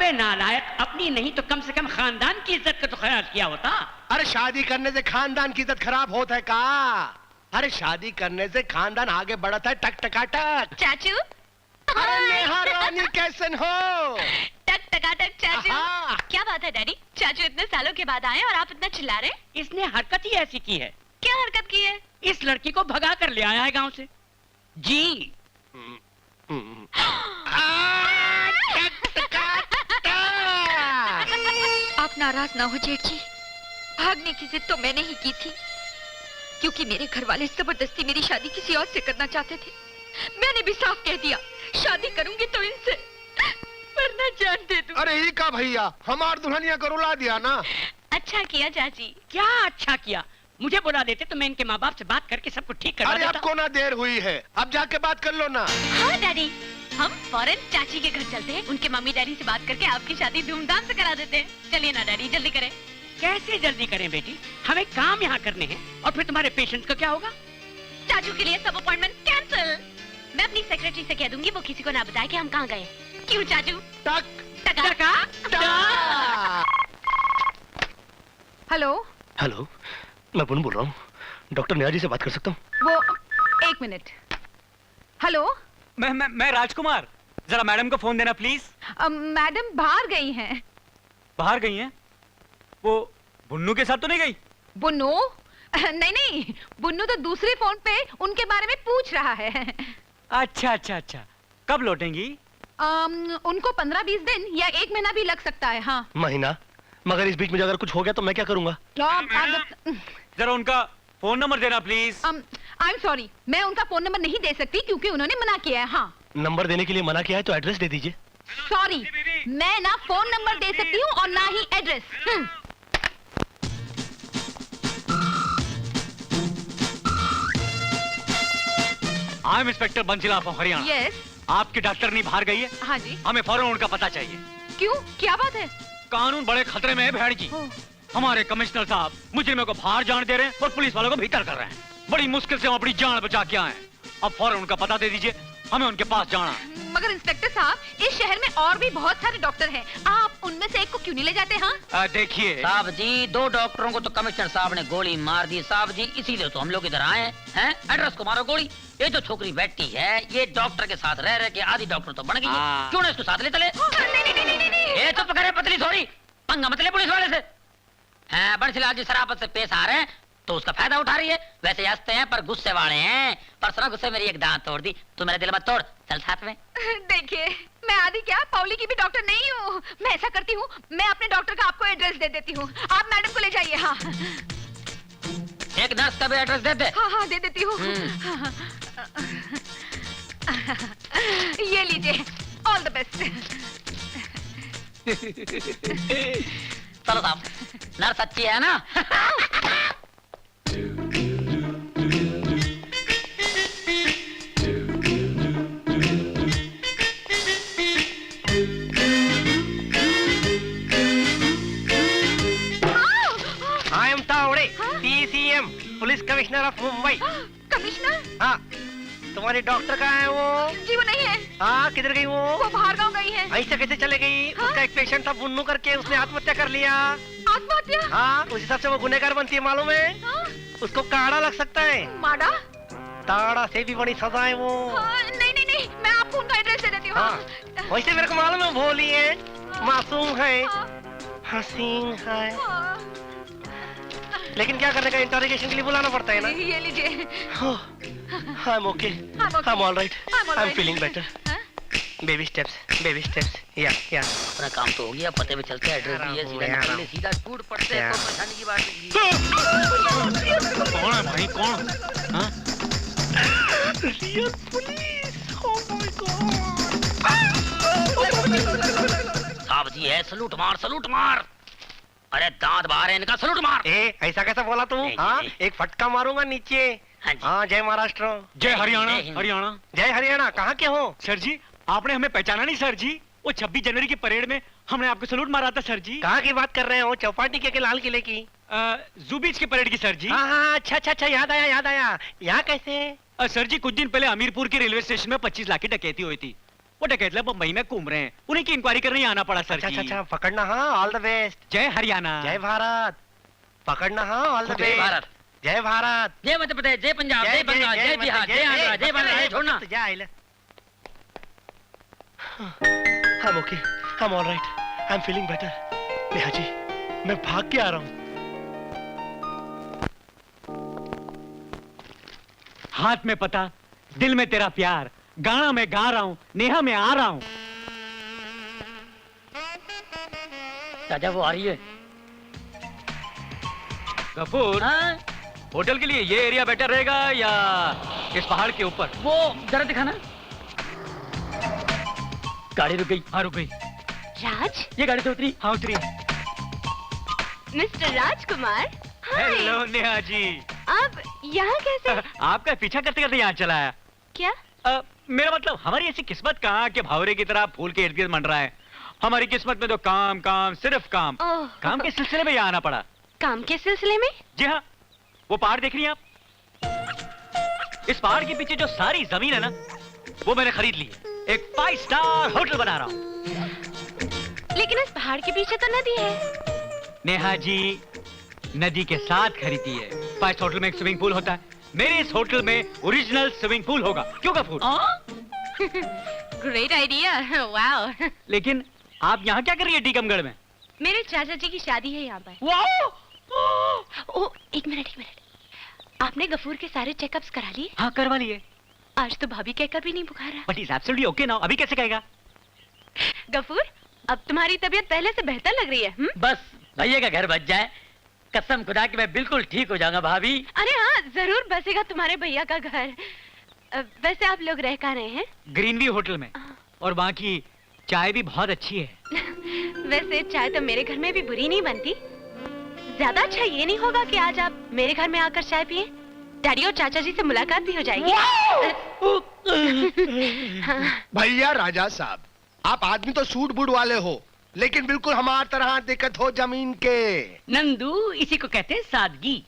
अबे नालायक, अपनी नहीं तो कम से कम खानदान की इज्जत का तो ख्याल किया होता। अरे शादी करने से खानदान की इज्जत खराब होता है का? अरे शादी करने से खानदान आगे बढ़ता है टक टकाटक। चाचू। अरे नेहा रानी कैसन हो? टक टकाटक चाचू। क्या बात है डैडी, चाचू इतने सालों के बाद आए और आप इतना चिल्ला रहे? इसने हरकत ही ऐसी की है। क्या हरकत की है? इस लड़की को भगा कर ले आया है गांव से। जी। आप नाराज ना हो जेठ जी, भागने की जिद तो मैंने ही की थी, क्योंकि मेरे घर वाले जबरदस्ती मेरी शादी किसी और से करना चाहते थे। मैंने भी साफ कह दिया, शादी करूंगी तो इनसे, वरना जान दे दूं। अरे ही का भैया, हमार दुल्हनिया को रुला दिया ना। अच्छा किया चाची। क्या अच्छा किया? मुझे बुला देते तो मैं इनके माँ बाप से बात करके सबको ठीक करवा देता। अरे आपको ना देर हुई है, अब जाके बात कर लो ना। हाँ डैडी, हम फौरन चाची के घर चलते हैं, उनके मम्मी डैडी से बात करके आपकी शादी धूमधाम से करा देते हैं। चलिए ना डैडी, जल्दी करें। कैसे जल्दी करें बेटी, हमें काम यहाँ करने हैं। और फिर तुम्हारे पेशेंट का क्या होगा? चाचू के लिए सब अपॉइंटमेंट कैंसिल। मैं अपनी सेक्रेटरी से कह दूंगी वो किसी को ना बताए कि हम कहाँ गए। क्यों चाचू? टक टका। हेलो। हेलो, मैं पुन बोल रहा हूँ, डॉक्टर नेहा जी से बात कर सकता हूँ? वो एक मिनट। हेलो। मैं राजकुमार, जरा मैडम को फोन देना प्लीज। मैडम बाहर गई हैं। बाहर गई हैं? वो बुन्नू के साथ तो नहीं गई? बुन्नू? नहीं, बुन्नू तो दूसरे फोन पे उनके बारे में पूछ रहा है। अच्छा, कब लौटेंगी? उनको 15-20 दिन या 1 महीना भी लग सकता है। हाँ, महीना? मगर इस बीच में अगर कुछ हो गया तो मैं क्या करूँगा? जरा उनका फोन नंबर देना प्लीज। आई एम सॉरी, मैं उनका फोन नंबर नहीं दे सकती क्योंकि उन्होंने मना किया है। हाँ, नंबर देने के लिए मना किया है तो एड्रेस दे दीजिए। सॉरी, मैं ना फोन नंबर दे सकती हूँ और ना ही address. I am inspector Bansilal of Haryana. Yes. आपकी डॉक्टरनी बाहर गई है? हाँ जी। हमें फौरन उनका पता चाहिए। क्यों, क्या बात है? कानून बड़े खतरे में है भेड़ जी। हमारे कमिश्नर साहब मुजरिमों को बाहर जाने दे रहे हैं और पुलिस वालों को भीतर कर रहे हैं। बड़ी मुश्किल से हम अपनी जान बचा के आए। अब फौरन उनका पता दे दीजिए, हमें उनके पास जाना है। मगर इंस्पेक्टर साहब, इस शहर में और भी बहुत सारे डॉक्टर हैं, आप उनमें से एक को क्यों नहीं ले जाते? हाँ देखिए साहब जी, 2 डॉक्टरों को तो कमिश्नर साहब ने गोली मार दी साहब जी, इसीलिए तो हम लोग इधर आए हैं। एड्रेस को मारो गोली। ये जो छोकरी बैठी है, ये डॉक्टर के साथ रह के आधी डॉक्टर तो बन गई है। क्यों ना इसको साथ ले चले? ये तो पकड़े पतली थोड़ी, पंगा मत ले पुलिस वाले से। बंसीलाल जी शराफत से पेश आ रहे हैं तो उसका फायदा उठा रही है। वैसे हंसते हैं पर गुस्से वाले हैं। परसों गुस्से मेरी एक दांत तोड़ दी, तू मेरा दिल मत तोड़, चल साथ में। देखिए, मैं आदि क्या पाउली की भी डॉक्टर नहीं हूँ। मैं ऐसा करती हूँ, मैं अपने डॉक्टर का आपको एड्रेस दे देती हूँ, आप मैडम को ले जाइए। हाँ, एक नर्स का भी एड्रेस दे दे। हाँ, दे देती हूँ। ये लीजिए, ऑल द बेस्ट। चलो साहब, नर्स अच्छी है ना? I am Tawde, PCM, police commissioner of Mumbai. Commissioner? हाँ, तुम्हारी डॉक्टर कहाँ है वो? जी वो नहीं है। हाँ, किधर गई वो? वो बाहर गाँव गई है। ऐसे कैसे चले गई? उसका एक पेशेंट था बुन्नू करके, उसने आत्महत्या कर लिया। आत्महत्या? हाँ, उस हिसाब से वो गुनहगार बनती है मालूम है? उसको काड़ा लग सकता है। माड़ा? ताड़ा से भी बड़ी सजा है वो। नहीं, मैं आपको उनका एड्रेस दे देती हूँ। हाँ, वैसे मेरे को मालूम है भोली है, मासूम है, हसीन है, लेकिन क्या करने का, इंटरोगेशन के लिए बुलाना पड़ता है ना। ये लीजिए। आई am okay, I am alright, I am feeling better. Baby steps, या अपना काम तो हो गया, पते पे चलते हैं, एड्रेस भी है, सीधा निकल ले, सीधा टूट पड़ते हैं तो परेशानी की बात नहीं। कौन है भाई, कौन? हाँ? Real police, oh my God. साहब जी है, सलूट मार। अरे दांत बाहर है इनका, सलूट मार। ऐसा कैसा बोला तू? हाँ, एक फटका मारूंगा नीचे। हाँ, जय महाराष्ट्र। जय हरियाणा। जय हरियाणा। कहाँ के हो? सर जी, आपने हमें पहचाना नहीं सर जी? वो 26 जनवरी की परेड में हमने आपको सलूट मारा था सर जी। कहाँ की बात कर रहे हो? चौपाटी के लाल किले की? जू बीच की परेड की सर जी। हाँ, अच्छा, याद आया। यहाँ कैसे? सर जी, कुछ दिन पहले हमीरपुर के रेलवे स्टेशन में 25 लाख की डकैती हुई थी। वो डकैत लोग मुंबई में घूम रहे हैं, उन्हीं की इंक्वायरी करने आना पड़ा सर अच्छा जी। अच्छा, पकड़ना हाँ, ऑल द बेस्ट। जय हरियाणा। जय भारत। पकड़ना हाँ, ऑल द जय बेस्ट। भारत। जय भारत। जय मध्य प्रदेश, जय पंजाब, जय बंगाल, जय बिहार, जय आंध्र, जय बांग्लादेश, छोड़ना। I'm okay. I'm all right. I'm feeling better. Neha ji, मैं भाग के आ रहा हूँ। हाथ में पता, दिल में तेरा प्यार, गाना मैं गा रहा हूँ, नेहा मैं आ रहा हूँ। चाचा वो आ रही है। गफूर, हाँ? होटल के लिए ये एरिया बेटर रहेगा या इस पहाड़ के ऊपर? वो जरा दिखाना। गाड़ी रुक गई। हाँ रुक गई। राज, ये गाड़ी तो उतरी। हाँ उतरी। मिस्टर राजकुमार। हेलो नेहा जी। आप यहाँ कैसे? आपका पीछा करते करते यहाँ चला आया। क्या? मेरा मतलब हमारी ऐसी किस्मत कहाँ कि भावरे की तरह फूल के इर्द गिर्द मंड रहा है। हमारी किस्मत में तो काम काम सिर्फ काम। ओह। काम के सिलसिले में यहाँ आना पड़ा। काम के सिलसिले में? जी हाँ, वो पहाड़ देख रही हैं आप? इस पहाड़ के पीछे जो सारी जमीन है ना, वो मैंने खरीद ली है। एक 5 स्टार होटल बना रहा हूँ। लेकिन इस पहाड़ के पीछे तो नदी है। नेहा जी, नदी के साथ खरीदी है। 5 होटल में एक स्विमिंग पूल होता है, मेरे इस होटल में ओरिजिनल स्विमिंग पूल होगा। क्यों गफूर? Great idea, wow. लेकिन आप यहाँ क्या कर रही है टीकमगढ़ में? मेरे चाचा जी की शादी है यहाँ पर। वाओ! ओ, एक मिनट। आपने गफूर के सारे चेकअप्स करा लिए? हाँ करवा लिए। आज तो भाभी कहकर भी नहीं बुखार but is absolutely okay now. अभी कैसे कहेगा? गफूर, अब तुम्हारी तबीयत पहले से बेहतर लग रही है। बस भैया का घर बच जाए, कसम खुदा कि मैं बिल्कुल ठीक हो जाऊंगा भाभी। अरे हाँ, जरूर बसेगा तुम्हारे भैया का घर। वैसे आप लोग रह कहाँ रहे हैं? ग्रीन व्यू होटल में। और वहाँ की चाय भी बहुत अच्छी है। वैसे चाय तो मेरे घर में भी बुरी नहीं बनती। ज्यादा अच्छा ये नहीं होगा कि आज आप मेरे घर में आकर चाय पिए? डैडी और चाचा जी से मुलाकात भी हो जाएगी। हाँ। भैया राजा साहब, आप आदमी तो सूट बूट वाले हो, लेकिन बिल्कुल हमार तरह दिक्कत हो जमीन के। नंदू, इसी को कहते हैं सादगी।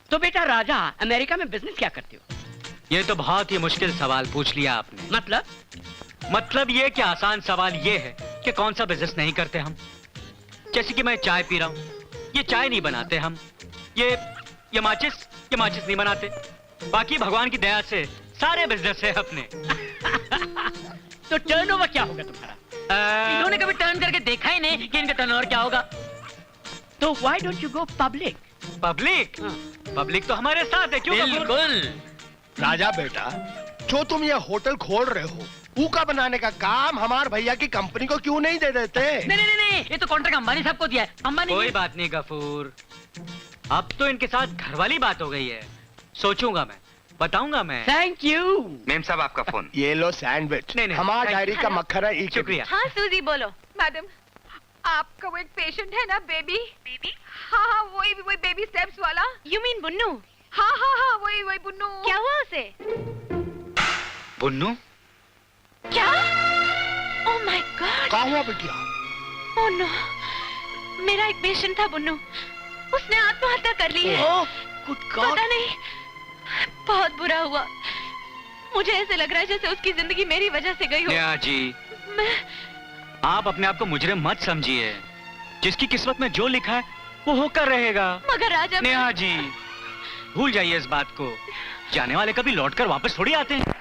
तो बेटा राजा, अमेरिका में बिजनेस क्या करते हो? ये तो बहुत ही मुश्किल सवाल पूछ लिया आपने। मतलब ये कि आसान सवाल ये है कि कौन सा बिजनेस नहीं करते हम। जैसे कि मैं चाय पी रहा हूँ, ये चाय नहीं बनाते हम। ये माचिस नहीं बनाते। बाकी भगवान की दया से सारे बिजनेस है अपने। तो टर्नओवर क्या होगा तुम्हारा? इन्होंने कभी टर्न करके देखा ही नहीं कि इनका टर्नओवर क्या होगा। तो why don't you go public? Public तो हमारे साथ है। क्यों गफूर? बिल्कुल। राजा बेटा, जो तुम ये होटल खोल रहे हो, ऊका बनाने का काम हमार भैया की कंपनी को क्यों नहीं दे देते? नहीं, ये तो कॉन्ट्रैक्ट अंबानी साहब को दिया है। अंबानी कोई बात नहीं गफूर, अब तो इनके साथ घर वाली बात हो गई है। सोचूंगा मैं, बताऊंगा मैं। Thank you. मेम साहब आपका फोन। ये लो सैंडविच। नहीं, हमार thank डायरी you। का मक्खर है। शुक्रिया। हाँ सूजी, बोलो। मैडम, आपका वो एक पेशेंट है ना, बेबी? हाँ, वही बेबी स्टेप्स वाला। You mean Bunnu? हाँ, वही बुन्नू। क्या हुआ उसे? बुन्नू? क्या? Oh my god. क्या हुआ बिटिया? ओह नो, मेरा एक पेशेंट था बुन्नू, उसने आत्महत्या कर ली है। पता नहीं, बहुत बुरा हुआ। मुझे ऐसे लग रहा है जैसे उसकी जिंदगी मेरी वजह से गई हो। नेहा जी, आप अपने आप को मुजरिम मत समझिए। जिसकी किस्मत में जो लिखा है वो होकर रहेगा। मगर राजा, नेहा जी, भूल जाइए इस बात को। जाने वाले कभी लौटकर वापस थोड़ी आते हैं।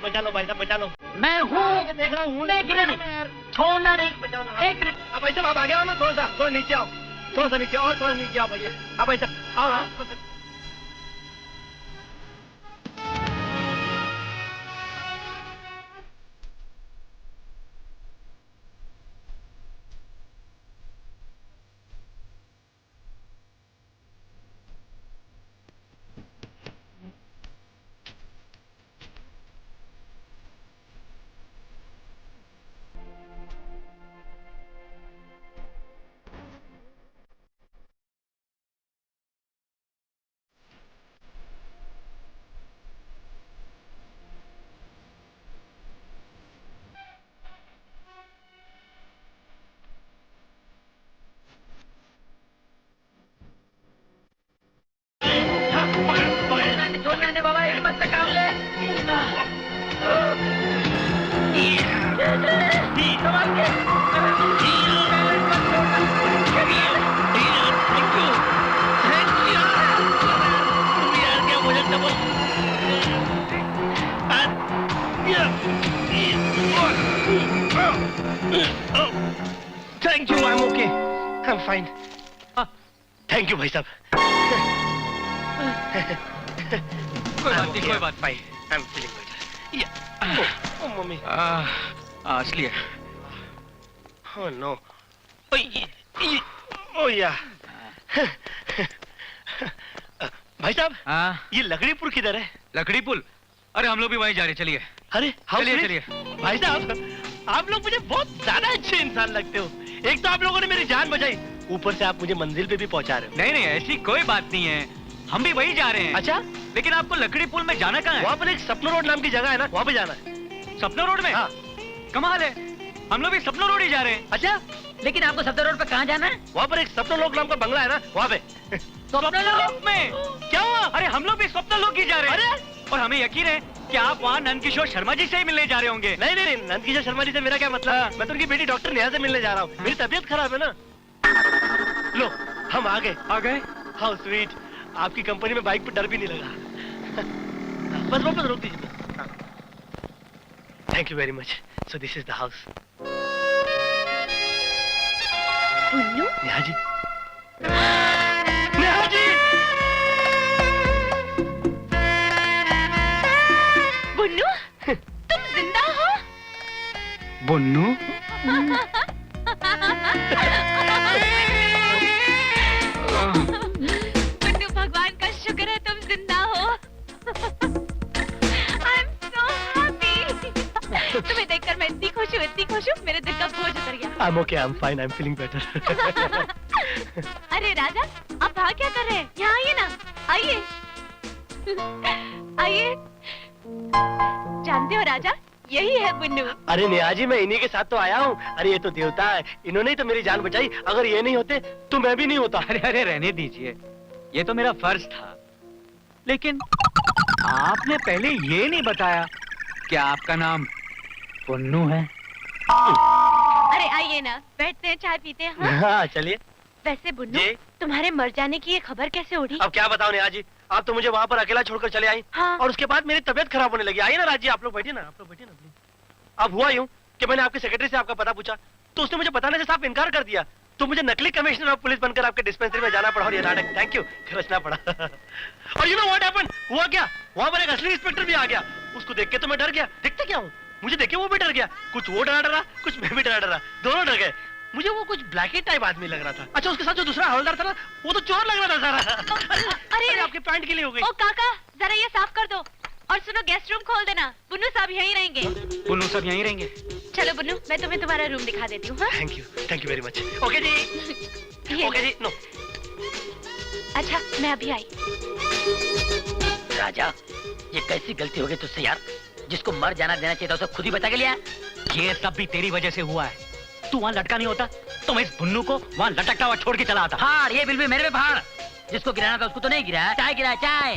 बचा लो भाई साहब, बचा लो। मैं हूँ, देख रहा हूँ, देख रहे नहीं, छोड़ना नहीं, एक मिनट। अब भाई साहब आप आगे आओ ना, थोड़ा नीचे आओ, थोड़ा सा नीचे और थोड़ा नीचे आओ भैया। अब भाई साहब आओ। छोड़ना नहीं बाबा, हिम्मत से काम ले। संभाल के। Thank you, I am okay, I am fine. Thank you भाई साहब। कोई बात fine, I am feeling better. ओ मम्मी, असली है। ओह नो, ओह या। भाई साहब, ये लकड़ी पुल किधर है? लकड़ी पुल? अरे हम लोग भी वहीं जा रहे, चलिए। अरे चलिए चलिए। भाई साहब, आप लोग मुझे बहुत ज्यादा अच्छे इंसान लगते हो। एक तो आप लोगों ने मेरी जान बचाई, ऊपर से आप मुझे मंजिल पे भी पहुंचा रहे हो। नहीं नहीं, ऐसी कोई बात नहीं है, हम भी वहीं जा रहे हैं। अच्छा, लेकिन आपको लकड़ी पुल में जाना कहाँ है? वहाँ पर एक सपनो रोड नाम की जगह है ना, वहाँ पे जाना है। सपना रोड में? हाँ। कमाल है, हम लोग भी सपना रोड ही जा रहे हैं। अच्छा, लेकिन आपको सफदर रोड पे कहाँ जाना है? वहाँ पर एक सपनो लोक नाम का बंगला है ना, वहाँ पे। स्वप्न लोक में? क्या हुआ? अरे हम लोग भी स्वप्न लोक ही जा रहे हैं। और हमें यकीन है कि आप वहाँ नंदकिशोर शर्मा जी से ही मिलने जा रहे होंगे। नहीं नहीं नहीं, नंदकिशोर शर्मा जी से मेरा क्या मतलब? मैं तो उनकी बेटी डॉक्टर नेहा से मिलने जा रहा हूँ। मेरी तबीयत खराब है ना। लो, हम आ गए। आ गए? हाउ स्वीट, आपकी कंपनी में बाइक पे डर भी नहीं लगा। बस रोक दीजिए। Thank you very much. So this is the house. Punnu? Neha ji, Neha ji! Bunnu, तुम जिंदा हो? बुन्नू? बुन्नू, भगवान का शुक्र है तुम जिंदा हो। I am so happy. तुम्हें देखकर मैं इतनी खुश हूँ, मेरे दिल का बोझ उतर गया। आई am okay, I am fine, I am feeling better. अरे राजा, आप वहाँ क्या कर रहे हैं? यहाँ आइए ना, आइए। आइए। जानते हो राजा, यही है बुन्नू। अरे नेहा जी, मैं इन्हीं के साथ तो आया हूँ। अरे ये तो देवता है, इन्होंने ही तो मेरी जान बचाई। अगर ये नहीं होते तो मैं भी नहीं होता। अरे अरे रहने दीजिए, ये तो मेरा फर्ज था। लेकिन आपने पहले ये नहीं बताया कि आपका नाम पुन्नू है। अरे आइए ना, बैठते हैं, चाय पीते हैं। हाँ? हाँ चलिए। वैसे बुन्नू, जी? तुम्हारे मर जाने की ये खबर कैसे उड़ी? अब क्या बताऊं नेहा जी, आप तो मुझे वहाँ पर अकेला छोड़कर चले आई। हाँ। और उसके बाद मेरी तबीयत खराब होने लगी। आइए ना राजी, आप लोग बैठिए ना, आप लोग बैठिए ना प्लीज। अब हुआ यूं कि मैंने आपके सेक्रेटरी से आपका पता पूछा, तो उसने मुझे बताने से साफ इनकार कर दिया। तो मुझे नकली कमिश्नर ऑफ पुलिस बनकर आपके डिस्पेंसरी में जाना पड़ा और ये नाटक, थैंक यू, खर्चना पड़ा। और यू नो व्हाट हैपेंड? हुआ क्या, वहाँ पर एक असली इंस्पेक्टर भी आ गया। उसको देख के तो मैं डर गया। देखते क्या हूँ, मुझे देख के वो भी डर गया। कुछ वो डरा, कुछ मैं भी डरा, दोनों डर गए। मुझे वो कुछ ब्लैक टाइप आदमी लग रहा था। अच्छा, उसके साथ जो दूसरा हवलदार था ना, वो तो चोर लग रहा था सारा। अरे आपके पैंट के लिए हो गई। ओ काका, जरा ये साफ कर दो। और सुनो, गेस्ट रूम खोल देना, बुन्नू साहब यहीं रहेंगे। पुन्नू सब यहीं रहेंगे? चलो बुन्नू, मैं तुम्हें तुम्हारा रूम दिखा देती हूँ। Thank you very much. Okay जी, ओके जी। नो, अच्छा मैं अभी आई। राजा, ये कैसी गलती हो गई तुझसे यार? जिसको मर जाना देना चाहिए था उसे खुद ही बचा के लिया। ये सब भी तेरी वजह से हुआ है। तू वहाँ लटका नहीं होता तो मैं इस बुन्नू को वहाँ लटकता हुआ छोड़ के चला आता। फाड़, ये बिल भी मेरे पे फाड़। जिसको गिराना था उसको तो नहीं गिराया। चाय गिराया, चाय।